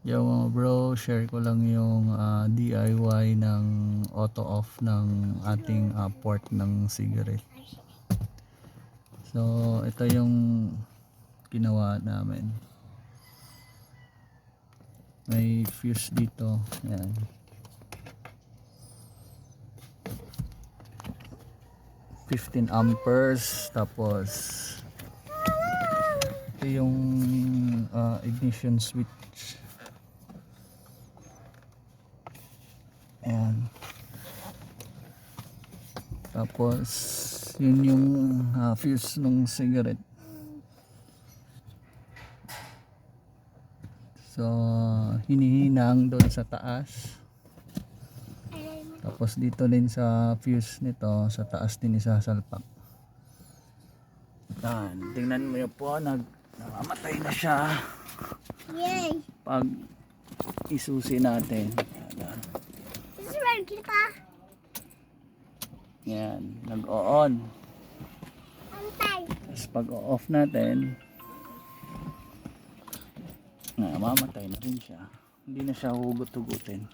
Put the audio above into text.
Yo mga bro, share ko lang yung DIY ng auto off ng ating port ng cigarette. So ito yung ginawa namin. May fuse dito. Ayan. $15 amperes. Tapos ito yung ignition switch. Ayan. Tapos yun yung fuse ng cigarette. So hinihinang doon sa taas. Tapos dito din sa fuse nito, sa taas din isasalpak. Yan, tingnan mo yun po, namamatay na siya. Yay! Pag isusi natin. This is where kita. Yan, nag-on. Antay. Tapos pag off natin, mamamatay na rin siya. Hindi na siya hugot-hugutin.